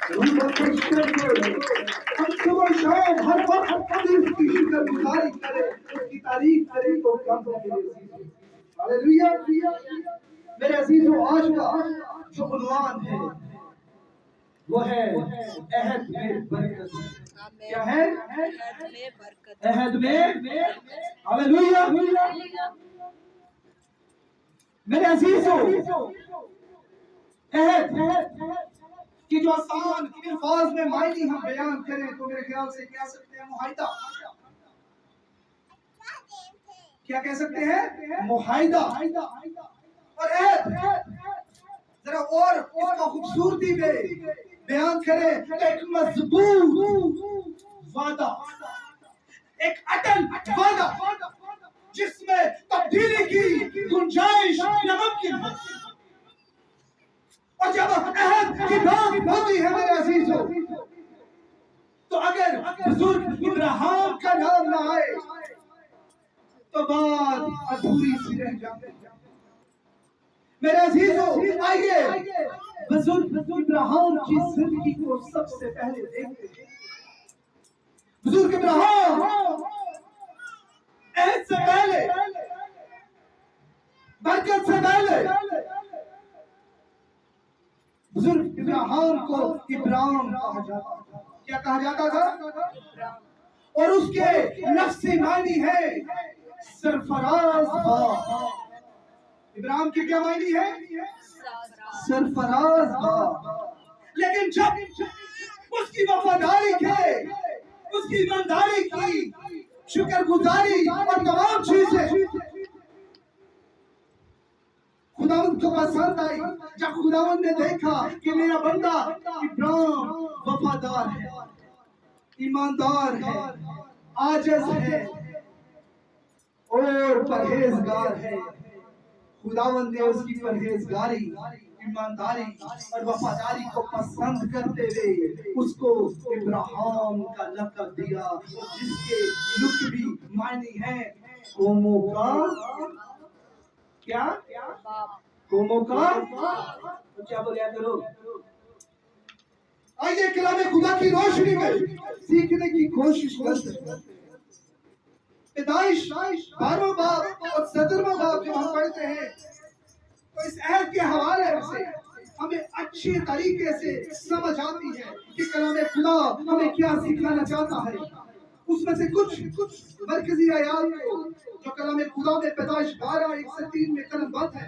ہم صبح شام ہر وقت اس کی شکر گزاری کریں، اس کی تعریف کریں تو کم ہے میرے عزیزو۔ ہاللیلویا۔ میرے عزیزو، آج کا جو عنوان ہے وہ ہے عہد میں برکت۔ کیا ہے؟ عہد میں ہاللیلویا۔ میرے عزیزو، عہد کی جو آسان الفاظ میں معنی ہم بیان کریں تو میرے خیال سے کہہ سکتے ہیں معاہدہ۔ کیا کہہ سکتے ہیں؟ معاہدہ اور عہد۔ ذرا اور اس کا خوبصورتی میں بیان کریں تو ایک مضبوط وعدہ، ایک اٹل وعدہ جس میں تبدیلی کی گنجائش ناممکن ہے۔ اور جب عہد کی بات ہوتی ہے میرے عزیزو، تو اگر بزرگ ابراہیم کا نام نہ آئے تو بات ادھوری سی رہ جاتی ہے۔ میرے عزیزو، آئیے بزرگ ابراہیم کی زندگی کو سب سے پہلے دیکھتے ہیں۔ بزرگ ابراہیم عہد سے پہلے، برکت سے پہلے، بزرگ ابراہیم کو ابرام کہا جاتا تھا۔ کیا کہا جاتا تھا؟ اور اس کے لفظی معنی ہے سرفراز باغ۔ ابراہیم کی کیا معنی ہے؟ سرفراز باغ۔ لیکن جب اس کی وفاداری کے، اس کی ایمانداری کی، شکر گزاری اور تمام چیزیں خداوند کو پسند آئی، جب خداوند نے دیکھا کہ میرا بندہ ابراہیم وفادار ہے، ایماندار ہے، عاجز ہے اور پرہیزگار ہے، خداوند نے اس کی پرہیزگاری، ایمانداری اور وفاداری کو پسند کرتے ہوئے اس کو ابراہیم کا لقب دیا، جس کے لقبی معنی ہے قوموں کا کیا؟ قوموں کا کیا بولیا کرو۔ آئیے کلام خدا کی روشنی میں سیکھنے کی کوشش کرتے ہیں۔ پیدائش 12واں باب اور 17واں باب جب ہم پڑھتے ہیں تو اس عہد کے حوالے سے ہمیں اچھی طریقے سے سمجھ آتی ہے کہ کلام خدا ہمیں کیا سکھانا چاہتا ہے۔ اس میں سے کچھ مرکزی آیات جو کلام خدا میں پیدائش 12:1-3 میں قلم بند ہے،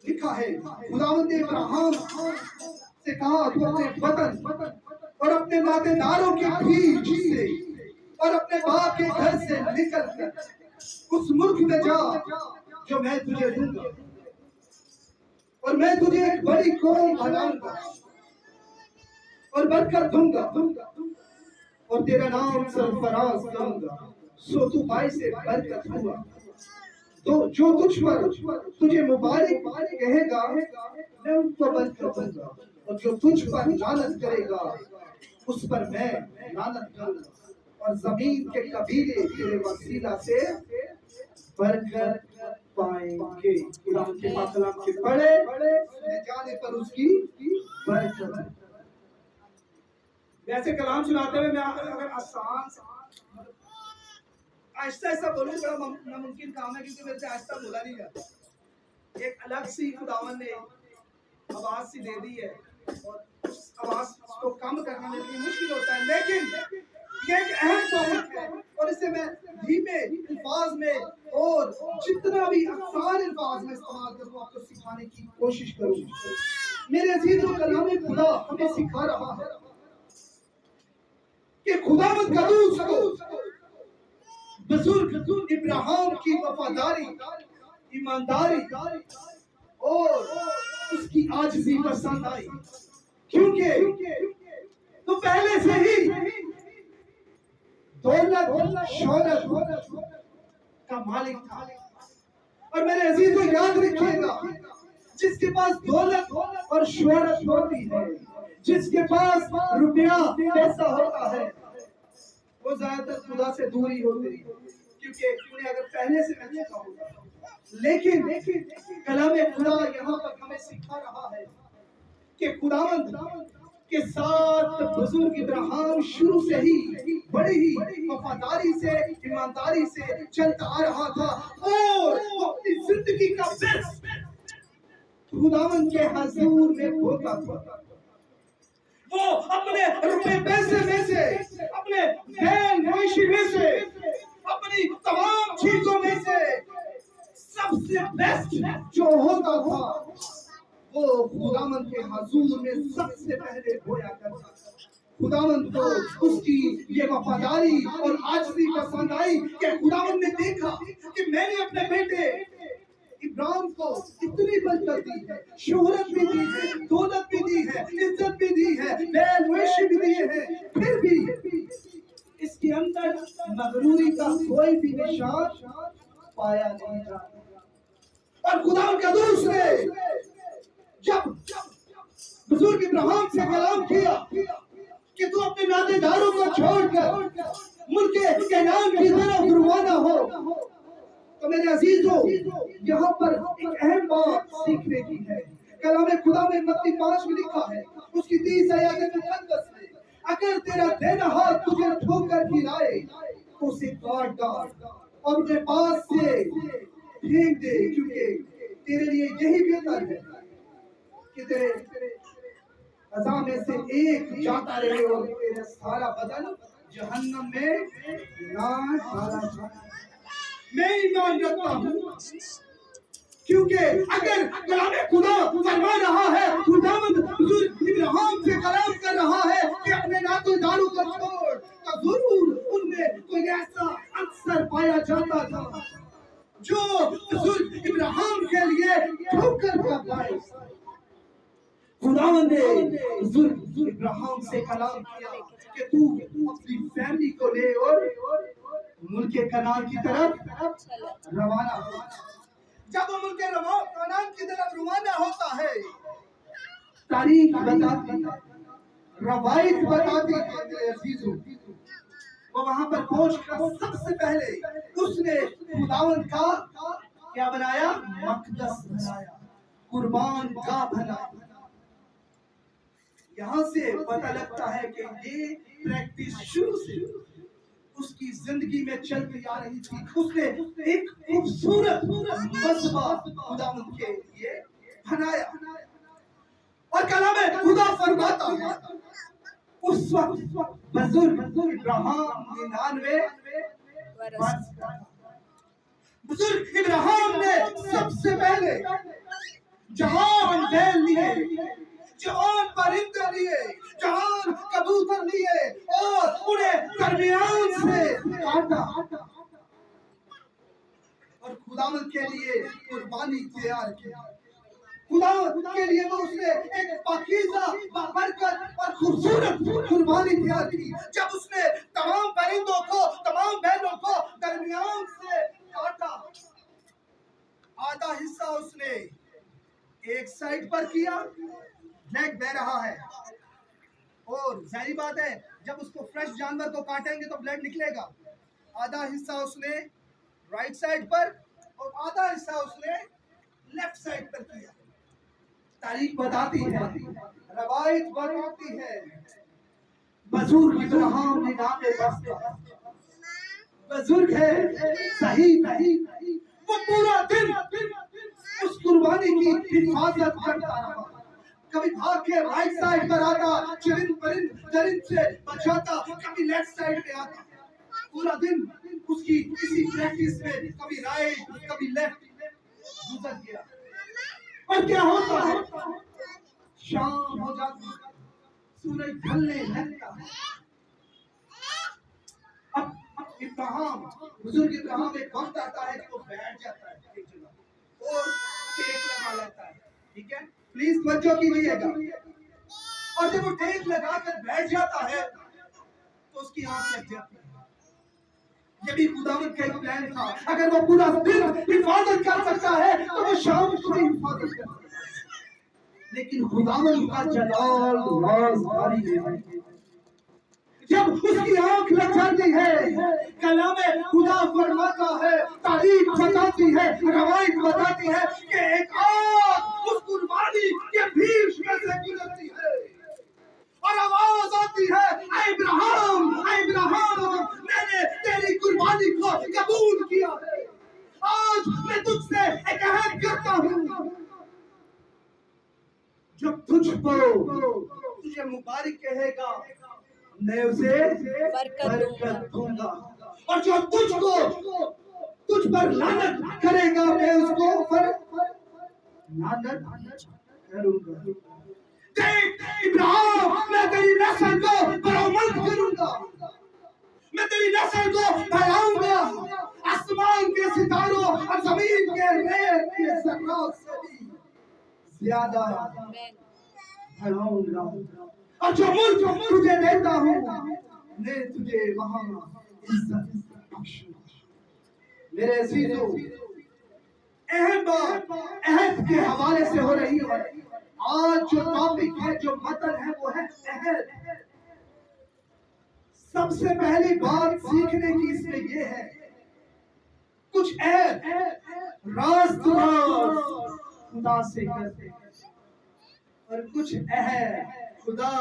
لکھا ہے خداوند نے ابراہیم سے کہا تو اپنے وطن اور اپنے ناطے داروں کی بھیڑ سے اور اپنے باپ کے گھر سے نکل کر اس ملک میں جا جو میں تجھے دوں گا، اور میں تجھے ایک بڑی قوم بناؤں گا اور برکت دوں گا اور تیرا نام سرفراز کروں گا، سو تو بائی سے برکت ہوا، تو جو تجھ پر تجھے مبارک کہے گا میں ان کو برکت دوں گا، اور جو تجھ پر لعنت کرے گا اس پر میں لعنت کروں گا، اور زمین کے قبیلے تیرے وسیلہ سے برکت پائیں گے۔ قرآن کے پاک کلام کے پڑھے سنے جانے پر اس کی برکت۔ ویسے کلام سناتے ہوئے میں اگر آسان آہستہ آہستہ بولوں بڑا ناممکن کام ہے، کیونکہ میرے سے آہستہ بولا نہیں جاتا۔ ایک الگ سی خداوند نے آواز سی دے دی ہے اور اس آواز کو کم کرنا میرے لیے مشکل ہوتا ہے، لیکن یہ ایک اہم ٹاپک ہے اور اسے میں دھیمے الفاظ میں اور جتنا بھی آسان الفاظ میں استعمال کروں آپ کو سکھانے کی کوشش کروں۔ میرے عزیزو، کلام خدا ہمیں سکھا رہا ہے کہ خداوند قدوس کو بزرگ ابراہیم کی وفاداری، ایمانداری اور اس کی عاجزی پسند آئی، کیونکہ تو پہلے سے ہی دولت شہرت کا مالک تھا۔ اور میرے عزیزو یاد رکھیے گا، جس کے پاس دولت اور شہرت ہوتی ہے، جس کے پاس روپیہ پیسہ ہوتا ہے، وہ زیادہ تر خدا سے دوری ہوتی ہے، کیونکہ انہیں اگر پہلے سے میں چکا ہوگا۔ لیکن کلام خدا یہاں پر ہمیں سکھا رہا ہے کہ خداوند کے ساتھ بزرگ ابراہیم شروع سے ہی بڑی ہی وفاداری سے ایمانداری سے چلتا آ رہا تھا اور وہ اپنی زندگی کا بیسٹ خداوند کے حضور میں ہوتا تھا. وہ اپنے روپے پیسے میں سے اپنے بیل مویشی میں سے اپنی تمام چیزوں میں سے سب سے بیسٹ جو ہوتا تھا وہ خداوند کے حضور میں سب سے پہلے ہویا کرتا تھا. خداوند کو اس کی یہ وفاداری اور عاجزی پسند آئی کہ خداوند نے دیکھا کہ میں نے اپنے بیٹے ابراہیم کو اتنی برکت دی ہے، شہرت بھی دی ہے، دولت بھی دی ہے، عزت بھی دی ہے، بیل مویشی بھی دیے ہیں، پھر بھی اس کے اندر مغروری کا کوئی بھی نشان پایا نہیں جاتا. اور خدا کے دوست نے جب بزرگ ابراہیم سے کلام کیا کہ تو اپنے نادے داروں کو چھوڑ کر ملک کنعان کی طرف روانہ ہو، تو میرے عزیزوں یہاں پر ایک اہم بات سیکھنے کی ہے. کلام خدا میں متی 5 میں لکھا ہے، اس کی 30 آیات مقدس میں، اگر تیرا دینا ہاتھ تجھے ٹھوکر کھلائے تو اسے کاٹ ڈال اور اپنے پاس سے پھینک دے، کیونکہ تیرے لیے یہی بہتر ہے کہ تیرے اعضاء میں سے ایک جاتا رہے اور تیرا سارا بدن جہنم میں نہ ڈالا جائے. میں ایمان رکھتا ہوں کیونکہ اگر کلام خدا فرما رہا ہے، خداوند بزرگ ابراہیم سے کلام کر رہا ہے کہ اپنے ناطے داروں کو چھوڑ، تو ضرور ان میں کوئی ایسا اکثر پایا جاتا تھا جو بزرگ ابراہیم کے لیے ٹھوکر کا باعث. خداوند نے بزرگ ابراہیم سے کلام کیا کہ تو اپنی فیملی کو لے اور ملک کنعان کی طرف روانہ ہو. جب وہ ملک کنعان کی طرف روانہ ہوتا ہے، تاریخ بتاتی ہے، روایت بتاتی ہے میرے عزیزوں، وہ وہاں پر پہنچ کر سب سے پہلے اس نے خداوند کا کیا بنایا؟ مقدس بنایا، قربان گاہ بنایا. یہاں سے پتہ لگتا ہے کہ یہ پریکٹس شروع سے اس کی زندگی میں چلتی آ رہی تھی. اس نے ایک خوبصورت مذبح خداوند کے لیے بنایا. اور کلام خدا فرماتا ہے اس وقت بزرگ ابراہیم 99 برس کا تھا. بزرگ ابراہیم نے سب سے پہلے جہان بیل لیے، جہان پرندے لیے، جہان کبوتر لیے اور انہیں درمیان سے کاٹا اور خداوند کے لیے قربانی تیار کی. خداوند کے لیے وہ اس نے ایک پاکیزہ برکت اور خوبصورت قربانی تیار کی. جب اس نے تمام پرندوں کو، تمام بیلوں کو درمیان سے کاٹا، آدھا حصہ اس نے ایک سائڈ پر کیا، بلیک بہ رہا ہے، اور ظاہری بات ہے جب اس کو فریش جانور کو کاٹیں گے تو بلڈ نکلے گا. آدھا حصہ اس نے رائٹ سائڈ پر اور آدھا حصہ اس نے لیفٹ سائڈ پر کیا. تاریخ بتاتی ہے، روایت بتاتی ہے، بزرگ ابراہیم نے نام بزرگ ہے، صحیح نہیں، وہ پورا دن اس قربانی کی حفاظت کرتا رہا. کبھی بھاگ کے رائٹ سائڈ پر آتا، چرند پرند درند سے بچاتا، کبھی لیفٹ سائڈ پہ آتا. پورا دن اس کی اسی پریکٹس میں کبھی رائٹ کبھی لیفٹ گزر گیا. اور کیا ہوتا ہے؟ شام ہو جاتی، سورج ڈھلنے لگتا ہے. اب ابراہیم، بزرگ ابراہیم ایک وقت آتا ہے کہ وہ بیٹھ جاتا ہے ایک جگہ اور ٹیک لگا لیتا ہے. ٹھیک ہے، پلیز توجہ کیجیے گا. اور جب وہ ٹیک لگا کر بیٹھ جاتا ہے تو اس کی آنکھ لگ جاتی ہے. یہ بھی خداوند کا ایک پلان تھا، اگر وہ پورا دن حفاظت کر سکتا ہے تو وہ شام کو بھی حفاظت کر سکتا ہے. لیکن خداوند کا جلال راز باری ہے. جب اس کی آنکھ لگ جاتی ہے، کلام خدا فرماتا ہے، تاریخ بتاتی ہے، روایت بتاتی ہے کہ ایک آنکھ اس قربانی کے بیچ میں سے گزر जब तुझे मुबारक कहेगा मैं उसे बरकत दूंगा, और जो तुझ पर लानत करेगा मैं उसको लानत करूंगा। देख इब्राहिम, मैं तेरी नस्ल को बरामद करूंगा, मैं तेरी नस्ल को बढ़ाऊंगा, आसमान के सितारों और जमीन के रेत के ज़र्रात से भी ज्यादा बढ़ाऊंगा, और जो मुल्क तुझे देता हूँ मैं तुझे वहां इज्जत बख्शूंगा। मेरे अजीजों, अहम बात अहद के हवाले से हो रही है। आज जो टॉपिक है, जो मतन है, वो है अहद। सबसे पहली बात सीखने की इसमें ये है, कुछ अहद राज खुदा से करते हैं और कुछ अहद खुदा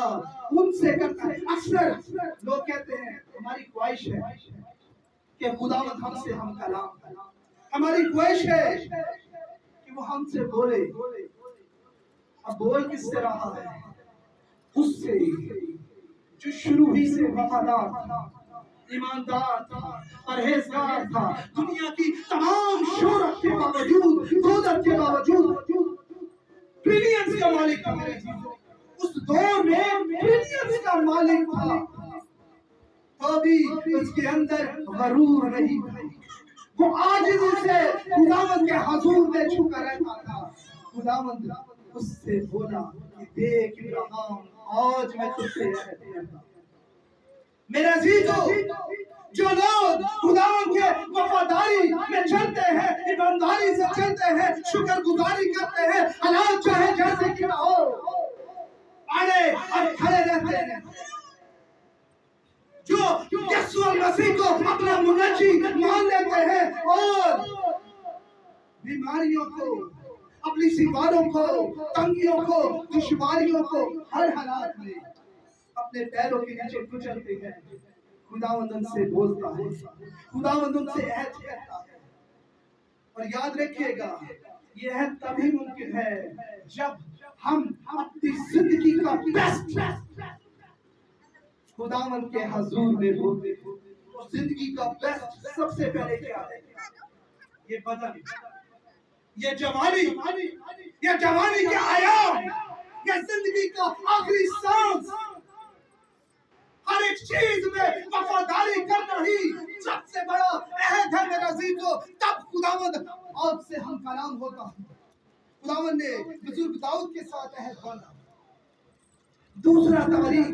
उनसे करता है। अक्सर लोग कहते हैं हमारी ख्वाहिश है कि खुदावंद हमसे हम कलाम करें, हमारी ख्वाहिश है कि वो हमसे बोले। अब बोल किससे रहा है? उससे जो शुरू ही से वफादार था, ईमानदार था, परहेजगार था, दुनिया की तमाम शोहरत के बावजूद, दौलत के बावजूद ट्रिलियंस का मालिक था। मेरे चीजों, उस दौर में ट्रिलियंस का मालिक था, तो भी उसके अंदर गरूर नहीं था। वो आजिज़ी से खुदावंद के हुजूर में झुका रहता था। खुदावंद उससे बोला कि देख इब्राहिम, आज मैं तुझसे अहद करता हूं। मेरे अजीजों, जो लोग खुदावंद के वफादारी में चलते हैं, ईमानदारी से चलते हैं, शुक्रगुजारी करते हैं, हालात चाहे जैसे कि हो, अड़े और खड़े रहते हैं, जो यीशु मसीह को अपना मुनज्जी मान लेते हैं और बीमारियों को, अपनी सीमारों को, तंगियों को, दुश्वारियों को हर हालात में अपने पैरों के नीचे कुचलते हैं, खुदावंद उनसे बोलता है, खुदावंद उनसे अहद करता है। और याद रखिएगा, ये अहद तभी मुमकिन है जब हम अपनी जिंदगी का बेस्ट खुदावंद के हुजूर में बोलते हैं। और जिंदगी का बेस्ट सबसे पहले क्या है? ये बदन, ये जवानी के आयाम, ये जिंदगी का आखिरी सांस, हर एक चीज में वफादारी करना ही सबसे बड़ा अहद है। मेरे अजीजों, तब खुदावंद आपसे हम कलाम होता है। खुदावंद ने बुजुर्ग दाऊद के साथ अहद बांधा। दूसरा तारीख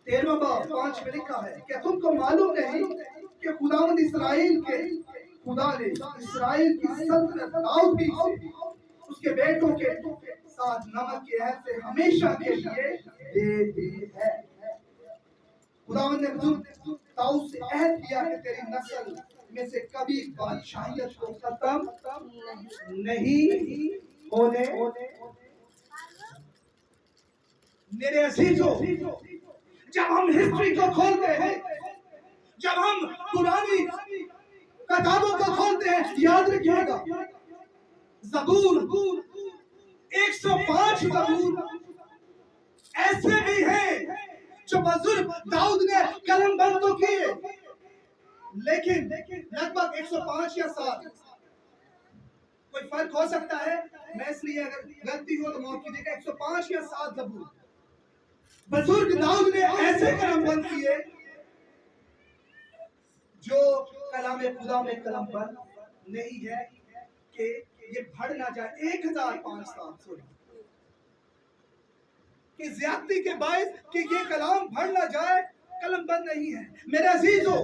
13 बाब 5 में लिखा है, क्या तुमको मालूम नहीं कि खुदावंद इस्राएल के खुदा ने इस्राएल की सल्तनत दाऊद भी से उसके बेटों के साथ नमक के अहद से हमेशा के लिए दे दी है। खुदावंद ने दाऊद से अहद किया कि तेरी नस्ल में से कभी बादशाहियत को खत्म नहीं होने। मेरे अजीजों, जब हम हिस्ट्री को खोलते हैं, जब हम पुरानी किताबों को खोलते हैं, याद रखिएगा ज़बूर 105 ज़बूर ऐसे भी हैं जो बुजुर्ग दाऊद ने कलम बंद तो किए, लेकिन लगभग 105 या 7, कोई फर्क हो सकता है, मैं इसलिए अगर गलती हो तो माफ कीजिएगा, 105 या 7 ज़बूर बुजुर्ग दाऊद ने ऐसे कलम बंद किए जो कलाम खुदा में कलम बंद नहीं है कि ये भर ना जाए। 1005 कि ज्यादती के बायस कि ये कलाम भर ना जाए, कलम बंद नहीं है। मेरे अजीजों,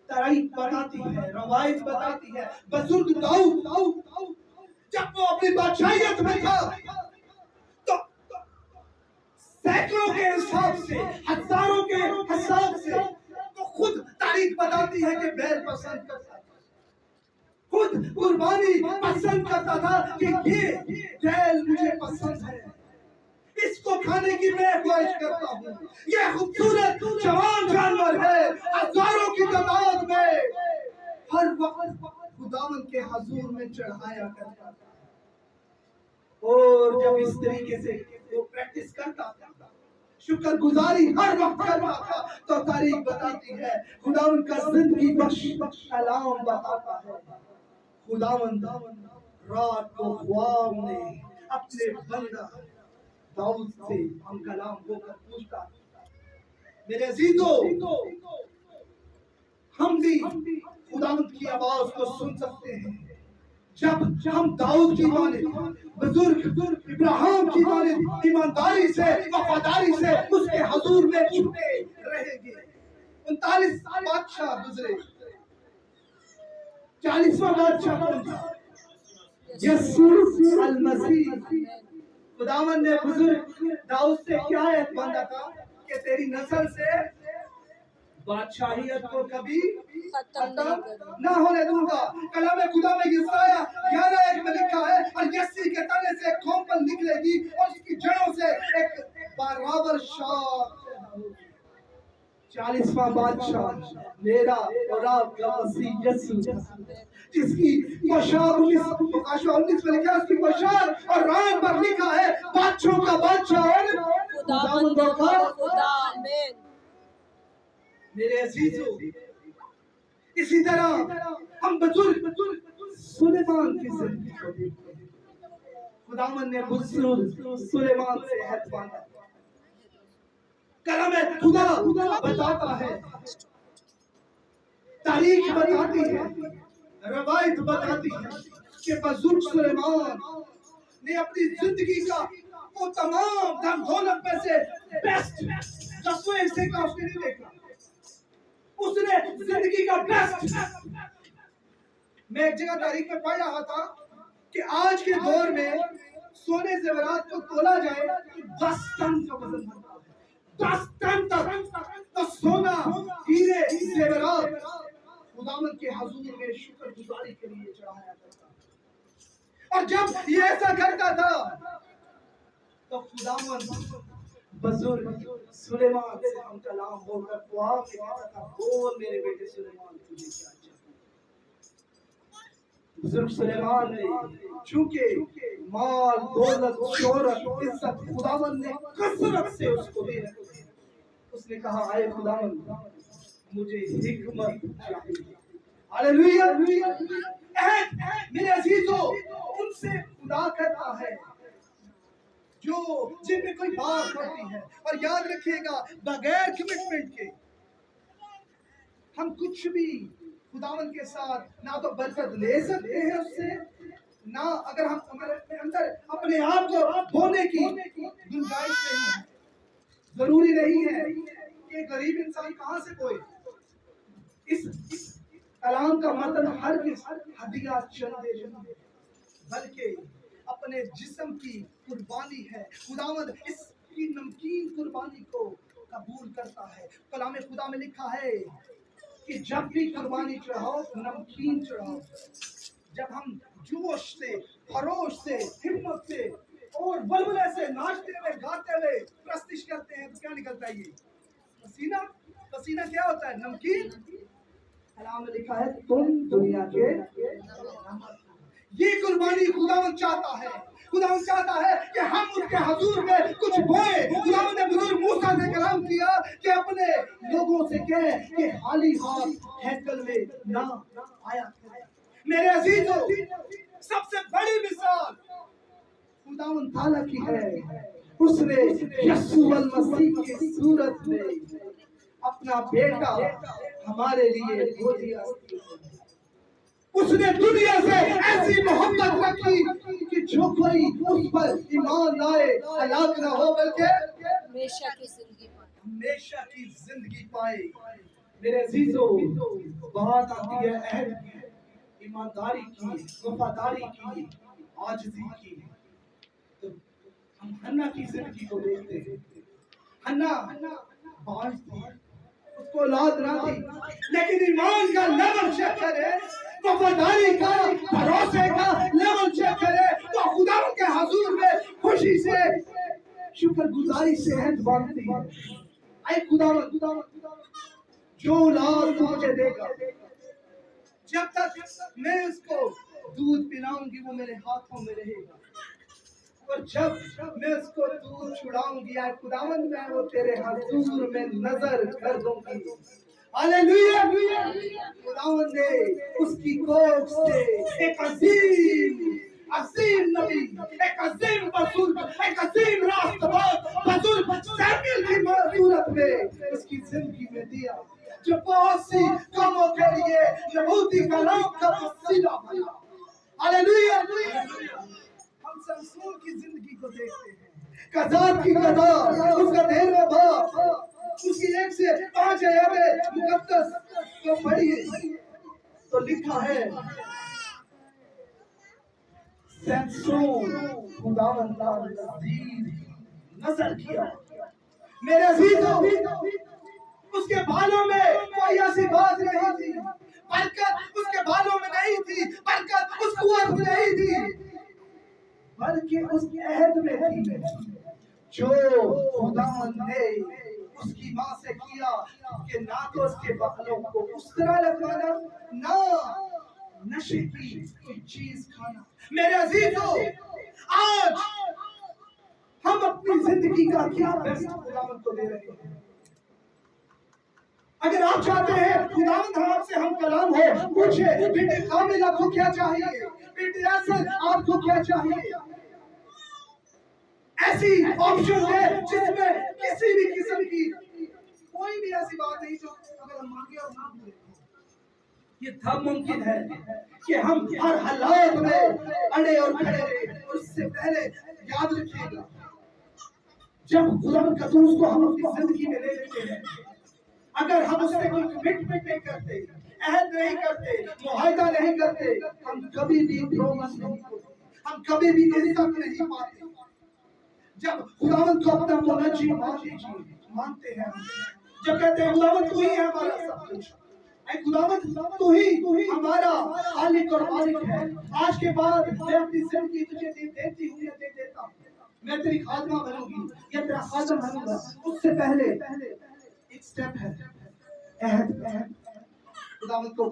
तारीख बताती है, रवायत बताती है, बुजुर्ग दाऊद जब वो अपनी बादशाहियत में था तो सैकड़ों के हिसाब से, हजारों के हिसाब से, तो खुद तारीख बताती है कि बैल पसंद करता था, खुद कुर्बानी पसंद करता था कि ये बैल मुझे पसंद है, इसको खाने की मैं ख्वाहिश करता हूँ, ये खूबसूरत जवान जानवर है, हजारों की तादाद में हर वक्त खुदावंद के हुजूर में चढ़ाया करता था। और और जब इस तरीके से वो प्रैक्टिस करता था, शुक्र गुजारी हर वक्त करता था, तो तारीख बताती है खुदावन का जिंदगी बख्श कलाम बताता है, खुदावन रात को ख्वाब में अपने बंदा दाऊद से हम कलाम होकर पूछता, मेरे अजीजों हम भी खुदावंद की आवाज को सुन सकते हैं जब हम दाऊद की माने बुजुर्ग इब्राहिम की माने ईमानदारी से वफादारी से उसके हुजूर में छुपे रहेंगे। 39 बादशाह गुजरे, 40वां बादशाह कौन था? यीशु अल मसीह। खुदावंद ने बुजुर्ग दाऊद से क्या ऐत बांधा था कि तेरी नस्ल से बादशाहियत को कभी खत्म ना होने दूंगा। कलाम खुदा में यशाया 11:1 में लिखा है, और यस्सी के तने से एक कोपल निकलेगी और उसकी जड़ों से एक बराबर शाख। 40वां बादशाह मेरा और आपका मसीह यीशु, जिसकी बशार 19 में लिखा है, उसकी बशार और रान पर लिखा है बादशाहों का बादशाह और खुदावंदों का खुदा। आमीन। मेरे अजीजों, इसी तरह हम बुजुर्ग सुलेमान की जिंदगी को देखते हैं। खुदावन ने बुजुर्ग सुलेमान से हद बांधा। कलाम खुदा बताता है, तारीख बताती है, रवायत बताती है कि बुजुर्ग सुलेमान ने अपनी जिंदगी का वो तमाम धन दौलत में से बेस्ट दसवें हिस्से का उसने नहीं देखा। उसने जिंदगी का बेस्ट। मैं एक जगह तारीख में पढ़ रहा था कि आज के दौर में सोने जेवरात को तोला जाए तो 10 टन का वजन बनता है। 10 टन तक तो सोना हीरे जेवरात खुदावंद के हुजूर में शुक्रगुजारी के लिए चढ़ाया जाता। और जब ये ऐसा करता था तो खुदावंद बुजुर्ग सुलेमान से हम कलाम बोलकर ख्वाब में कहता था, बोल मेरे बेटे सुलेमान तुझे क्या चाहिए। बुजुर्ग सुलेमान ने चूंकि माल दौलत शोहरत इज्जत खुदावंद ने कसरत से उसको दे रखी, उसने कहा आए खुदावंद मुझे हिकमत चाहिए। हालेलुया। मेरे अजीजों, उनसे खुदा कहता है जो जिनमें कोई बात होती है, और याद रखिएगा बगैर कमिटमेंट के हम कुछ भी खुदावंद के साथ ना तो बरकत ले सकते हैं उससे, ना अगर हम हमारे अंदर अपने आप को बोने की गुंजाइश नहीं है। जरूरी नहीं है कि गरीब इंसान कहां से बोए। इस कलाम का मतलब हर किस हदिया चंदे बल्कि अपने जिस्म की कुर्बानी है। खुदावंद इसकी नमकीन कुर्बानी को कबूल करता है। कलाम खुदा में लिखा है कि जब भी कुर्बानी चढ़ाओ नमकीन चढ़ाओ। जब हम जोश से, खरोश से, हिम्मत से और बलबले से नाचते हुए गाते हुए प्रस्तिश करते हैं तो क्या निकलता है? ये पसीना। पसीना क्या होता है? नमकीन। कलाम में लिखा है तुम दुनिया के नमक। ये कुर्बानी खुदावंद चाहता है। खुदावंद चाहता है कि हम उसके हुजूर में कुछ बोए। खुदावंद ने बुजुर्ग मूसा से कलाम किया कि अपने लोगों से कहे कि खाली हाथ हैकल में ना आया करें। मेरे अजीजों, सबसे बड़ी मिसाल खुदावंद ताला की है। उसने यीशु मसीह की सूरत में अपना बेटा हमारे लिए खो दिया। उसने दुनिया से ऐसी मोहब्बत रखी कि जो कोई उस पर ईमान लाए हलाक ना हो बल्कि हमेशा की जिंदगी पाए। मेरे अजीजों, बात आती है अहद की, ईमानदारी की, वफादारी की, आजिज़ी की। तो हम हन्ना की जिंदगी को देखते हैं। हन्ना बांझ थी, उसको औलाद ना थी, लेकिन ईमान का लेवल चेक करे, वफादारी का, भरोसे का लेवल चेक करे तो खुदा के हुजूर में खुशी से, शुक्रगुजारी से हद बांधती है। ऐ खुदावंद, जो औलाद तू मुझे देगा, जब तक मैं उसको दूध पिलाऊंगी वो मेरे हाथों में रहेगा, और जब मैं उसको दूर छुड़ाऊंगी या खुदावंद मैं वो तेरे हुजूर में नजर कर दूंगी। हालेलुया। खुदावंद ने उसकी कोख से एक अजीम नबी, एक अजीम बुजुर्ग, एक अजीम रास्तबाज बुजुर्ग सैमुअल की सूरत में उसकी जिंदगी में दिया, जो बहुत सी कामों के लिए नबूती कलाम का वसीला बना। हालेलुया। हम समसून की जिंदगी को देखते हैं, कज़ात की कज़ात, उसका 13वां बाब, उसकी 1 से 5 आयतें मुकद्दस को पढ़िए तो लिखा है, सैमसून खुदावंद ने नजर किया। मेरे अजीजों, उसके बालों में कोई ऐसी बात नहीं थी, बरकत उसके बालों में नहीं थी, बरकत उस कुआं में नहीं थी, बल्कि उस अहद में थी जो खुदावंद ने उसकी माँ से किया कि ना तो उसके बालों को उस तरह लगवाना, ना नशे की कोई चीज खाना। मेरे अजीजों, आज हम अपनी जिंदगी का क्या बेस्ट खुदावंद को दे रहे हैं। अगर आप चाहते हैं खुदावंद आपसे हम कलाम हो, पूछे बेटे कामिल आपको क्या चाहिए, बेटे असल आपको क्या चाहिए, ऐसी ऑप्शन है जिसमें किसी भी किस्म की कोई भी ऐसी बात नहीं जो अगर हम मांगे और ना मिले। ये तब मुमकिन है कि हम हर हालात में अड़े और खड़े रहे। उससे पहले याद रखिएगा, जब खुदावंद का दोस्त को हम अपनी जिंदगी में ले लेते हैं, अगर हम उससे कोई कमिटमेंट नहीं करते, अहद नहीं करते, मुआहदा नहीं करते, हम कभी भी प्रोमिस नहीं करते, हम कभी भी इज्जत नहीं पाते। जब खुदावंद को अपना मुनज्जी मानते हैं, जब कहते हैं खुदावंद तू ही है हमारा सब कुछ, ऐ खुदावंद तू ही हमारा खालिक और मालिक है, आज के बाद मैं अपनी जिंदगी तुझे देती हूँ या दे देता हूँ, मैं तेरी खादमा बनूंगी या तेरा खादम बनूंगा। उससे पहले एक स्टेप है अहद। खुदावंद को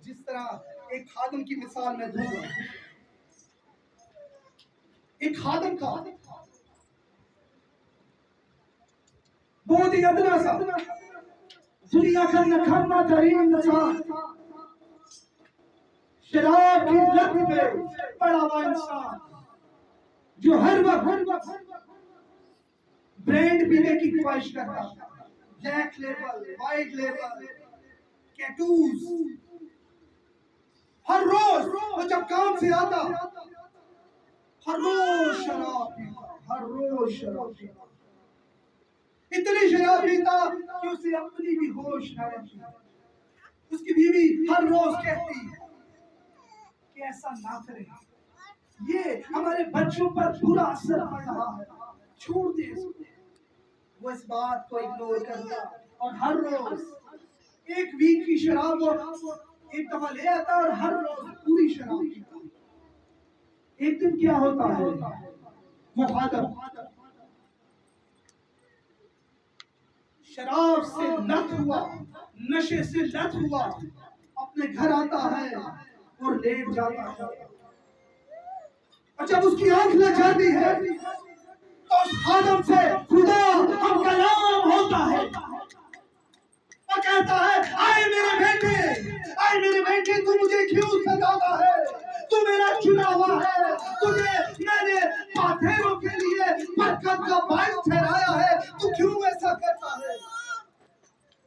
जिस तरह एक खादम की मिसाल मैं दूंगा, एक खादम का बहुत ही अदना सा दुनिया का नखमा तरीन इंसान, शराब की लत में पड़ा हुआ इंसान, जो हर वक्त ब्रांड पीने की ख्वाहिश करता, ब्लैक लेबल, व्हाइट लेबल, कैटूज, हर रोज वो जब काम से आता हर रोज शराब पीता, हर रोज शराब पीता, इतनी शराब पीता कि उसे अपनी भी होश न रहती। उसकी बीवी हर रोज कहती कि ऐसा ना करें, ये हमारे बच्चों पर बुरा असर पड़ रहा है, छोड़ दे इसको। वो इस बात को इग्नोर करता और हर रोज एक वीक की शराब वो एक दफा ले आता और हर रोज पूरी शराब पीता। एक दिन क्या होता है, वो खादम शराब से लत हुआ, नशे से लत हुआ, अपने घर आता है और लेट जाता है, और जब उसकी आंख लग जाती है तो उस खादम से खुदा हम कलाम होता है और कहता है, आए मेरे बेटे तू मुझे क्यों सताता है, तू मेरा चुना हुआ है, तुझे मैंने पाथेरों के लिए बरकत का बाइस ठहराया है, तू क्यों ऐसा करता है।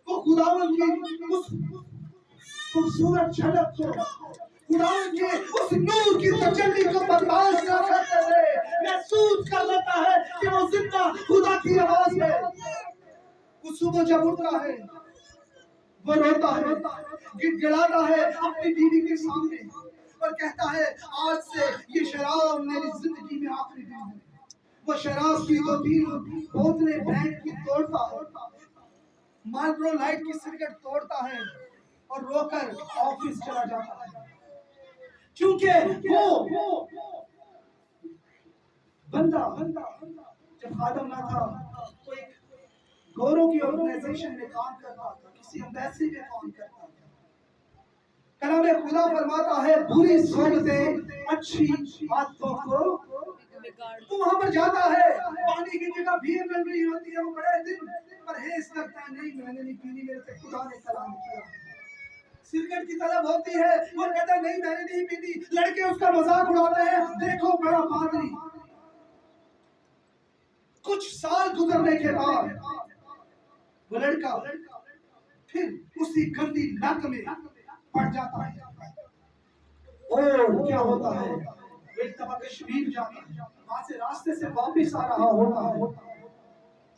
वो खुदावंद की उस खूबसूरत झलक को, खुदावंद के उस नूर की तजल्ली को बर्दाश्त न करते हुए महसूस कर लेता है कि वो जिंदा खुदा की आवाज है। वो सुबह जब उठता है वो रोता है, गिड़गिड़ाता है अपनी बीवी के सामने और कहता है, आज से ये शराब मेरी जिंदगी में आखिरी दिन है। वो शराब की 2-3 बोतलें ब्रांड की तोड़ता है, मार्लबोरो लाइट की सिगरेट तोड़ता है और रोकर ऑफिस चला जाता है, क्योंकि वो बंदा जब खादम ना था तो एक गौरव की ऑर्गेनाइजेशन में काम करता था, किसी एम्बेसी में काम करता था। कलाम खुदा फरमाता है, बुरी सोबतें अच्छी आदतों को تو وہاں پر جاتا ہے, پانی کی جگہ بھیڑ مل رہی ہوتی ہے, وہ بڑے دن پرہیز کرتا ہے, نہیں میں نے نہیں پینی, میرے سے خدا نے کلام کیا. سگریٹ کی طلب ہوتی ہے, وہ کہتا ہے نہیں میں نے نہیں پینی, لڑکے اس کا مذاق اڑاتے ہیں, دیکھو بڑا پادری. کچھ سال گزرنے کے بعد وہ لڑکا پھر اسی گندی لت میں پڑ جاتا ہے. اور کیا ہوتا ہے, ایک دفعہ کشمیر جاتا ہے, وہاں سے راستے سے واپس آ رہا ہوتا ہے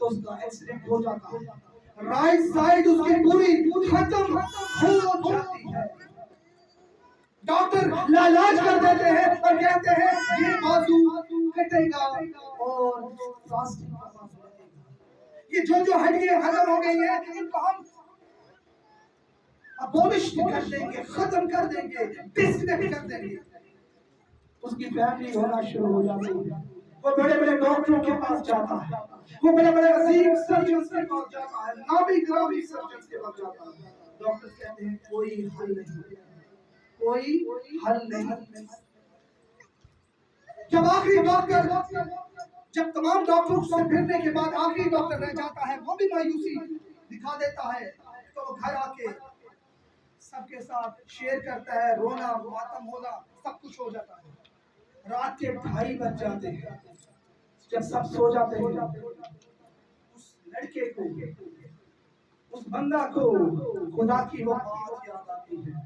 تو اس کا ایکسیڈنٹ ہو جاتا ہے. رائٹ سائڈ اس کی پوری ختم ہو جاتی ہے. ڈاکٹر لاعلاج کر دیتے ہیں اور کہتے ہیں یہ بازو کٹے گا اور پلاسٹک کا بازو لگے گا. یہ جو ہڈیاں ختم ہو گئی ہیں ان کو ہم ابولش کر دیں گے, ختم کر دیں گے, ڈسکنیکٹ کر دیں گے. اس کی فیملی ہونا شروع ہو جاتی ہے. وہ بڑے بڑے ڈاکٹروں کے پاس جاتا ہے, وہ بڑے بڑے عظیم سرجنز کے پاس جاتا ہے, نامی گرامی سرجنز کے پاس جاتا ہے. ڈاکٹر کہتے ہیں کوئی حل نہیں, کوئی حل نہیں. جب آخری ڈاکٹر, جب تمام ڈاکٹروں سے پھرنے کے بعد آخری ڈاکٹر رہ جاتا ہے, وہ بھی مایوسی دکھا دیتا ہے, تو وہ گھر آ کے سب کے ساتھ شیئر کرتا ہے, رونا ماتم ہونا سب کچھ ہو جاتا ہے. رات کے 2:30 بج جاتے ہیں, جب سب سو جاتے ہیں, اس لڑکے کو, اس بندہ کو خدا کی وہ بات یاد آتی ہے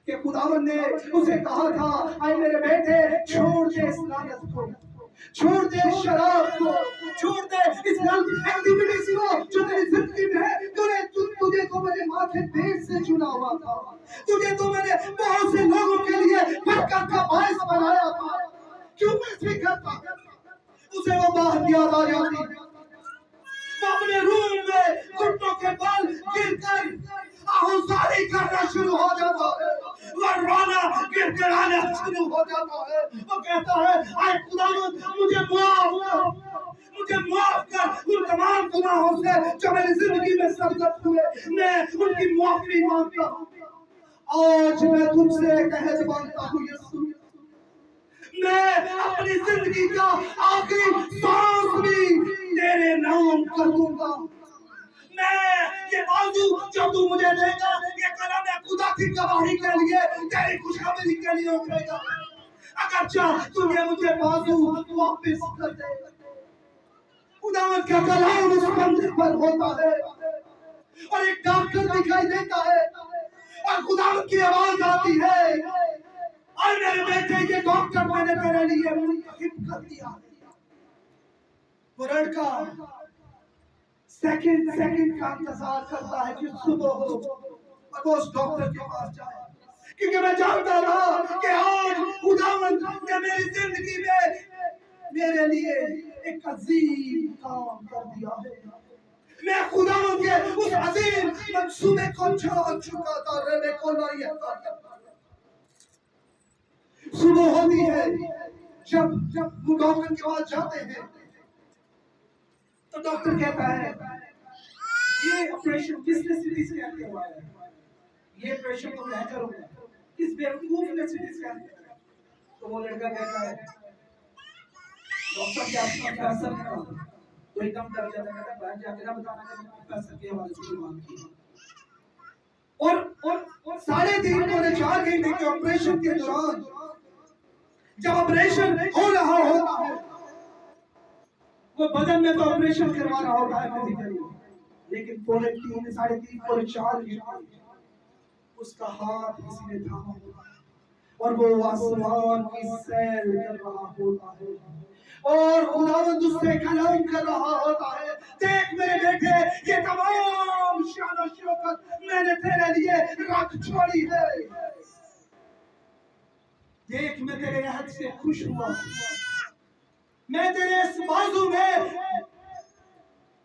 کہ خداوند نے اسے کہا تھا اے میرے بیٹے چھوڑ دے اس لعنت کو, چھوڑ دے شراب کو, چھوڑ دے اس غلط ایکٹیویٹیز کو جو تیری زندگی میں ہے. تجھے تو میں نے ماں کے پیٹ سے چنا ہوا تھا, تجھے تو میں نے بہت سے لوگوں کے لیے برکت کا باعث بنایا تھا, کیوں میں فکر تھا. اسے وہ بات یاد آ جاتی, وہ اپنے روم میں گھٹنوں کے بل گر کر آہوزاری کرنا شروع ہو جاتا ہے, وہ رونا گر گرانا شروع ہو جاتا ہے. وہ کہتا ہے اے خداوند مجھے معاف کر, مجھے معاف کر ان تمام گناہوں سے جو میری زندگی میں سرزد ہوئے, میں ان کی معافی مانگتا ہوں. آج میں تجھ سے ایک عہد مانگتا ہوں یسوع, میں اپنی زندگی کا آخری سانس بھی تیرے نام کر دوں گا. میں یہ بازو جو تو مجھے دے گا یہ کلام خدا کی گواہی کے لیے, تیری خوشخبری کے لیے اٹھے گا. اگرچہ تو یہ مجھے بازو واپس کر دے. خداوند کا کلام اس بندے پر ہوتا ہے اور ایک ڈاکٹر دکھائی دیتا ہے اور خداوند کی آواز آتی ہے اور میرے بیٹے یہ ڈاکٹر میں نے تیرے لیے منتخب کر دیا. وہ لڑکا سیکنڈ کا انتظار کرتا ہے کہ صبح ہو اور وہ اس ڈاکٹر کے پاس جائے, کیونکہ میں جانتا رہا کہ آج خداوند نے میری زندگی میں میرے لیے ایک عظیم کام کر دیا ہے. میں خداوند کے اس عظیم منصوبے کو جان چکا تھا. ربے کو لائے صبح ہوتی ہے, جب وہ ڈاکٹر کے پاس جاتے ہیں تو ڈاکٹر کہتا ہے یہ آپریشن کس نے سٹی اسکین کروایا ہے, یہ آپریشن تو میں کروں گا, کس بیوقوف نے سٹی اسکین کروایا. تو وہ لڑکا کہتا ہے ڈاکٹر کیا آپ کا پیسہ نہیں تھا, تو ایک دم ڈر جاتا ہے, کہتا ہے باہر جا کے نہ بتانا کہ پیسہ کے حوالے سے بات کی. اور 3.5 پونے 4 گھنٹے کے آپریشن کے دوران جب آپریشن ہو رہا ہوتا ہے, وہ بدن میں تو آپریشن کروا رہا ہوتا ہے فزیکلی, لیکن 3.5 پونے 4 گھنٹے اس کا ہاتھ کسی نے تھاما ہوتا ہے اور وہ آسمان کی سیر کر رہا ہوتا ہے اور خداوند اس سے کلام کر رہا ہوتا ہے. دیکھ میرے بیٹے یہ تمام شان و شوکت میں نے تیرے لیے رکھ چھوڑی ہے. دیکھ میں تیرے عہد سے خوش ہوا, میں تیرے اس بازو میں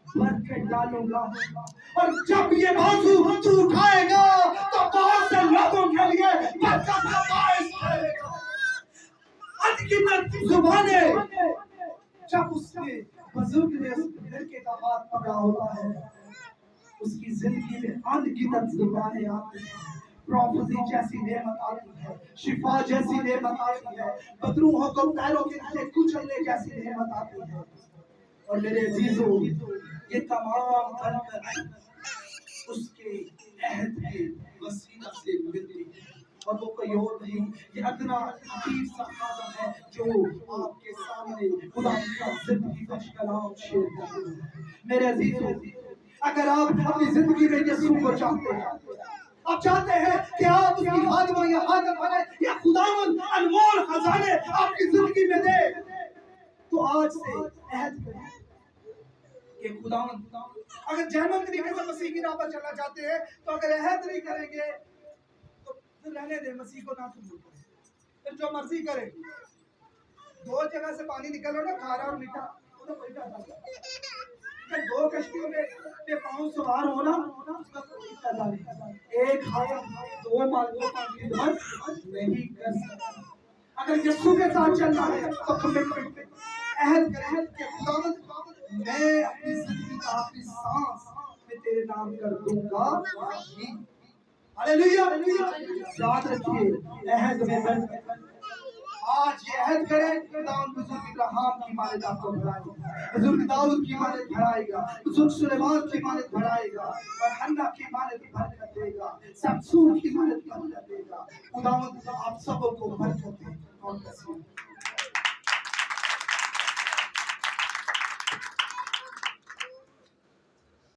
برکت ڈالوں گا اور جب یہ بازو تو اٹھائے گا تو بہت سے لوگوں کے لیے برکت کا باعث بنے گا. انگنت زبانیں, جب اس کے بزرگ نے اس لڑکے کا ہاتھ پکڑا ہوتا ہے اس کی زندگی میں انگنت زبانیں آتی ہیں, پروفیسی جیسی نعمت آتی ہے, شفا جیسی نعمت آتی ہے, بدروحوں کو پیروں کے نیچے کچلنے कैसी नेमत आती है। और मेरे अजीजों, ये तमाम बरकत उसके अहद के वसीला से मिलती है, और वो कोई और नहीं, ये अदना हकीर सा खादम है जो आपके सामने खुदा का जिंदगी बख्श कलाम शेयर करते हैं। मेरे अजीजों, अगर आप अपनी जिंदगी में यीशु को चाहते हैं, आप चाहते हैं कि आप उसकी खादमा या खादम बने, या खुदावन अनमोल खजाने आपकी जिंदगी में दे, तो आज से अहद करें कि खुदावन, अगर जहनम तरीके से मसीह की राह पर चलना चाहते हैं, तो अगर अहद नहीं करेंगे तो फिर रहने दे, मसीह को ना कबूल करें, फिर जो मर्जी करे। दो जगह से पानी निकल रहा है ना, खारा और मीठा, तो कोई फायदा नहीं। दो कश्तियों में पे पांव सवार होना, उसका कोई फायदा नहीं। एक हाथ दो मार्गों का निर्भर नहीं कर सकता। अगर यीशु के साथ चलना है तो कमिटमेंट पे अहद करें कि खुदावंद, मैं अपनी जिंदगी का आखिरी सांस में तेरे नाम कर दूंगा। हालेलुया। याद रखिए, अहद में बरकत। आज ये अहद करें, खुदावंद बुजुर्ग इब्राहिम की मानद आपको बढ़ाएगा, बुजुर्ग दाऊद की मानद बढ़ाएगा, बुजुर्ग सुलेमान की मानद बढ़ाएगा, और हन्ना की मानद बरकत देगा, समसूर की मानद बरकत देगा। खुदावंद आप सबको बरकत दे।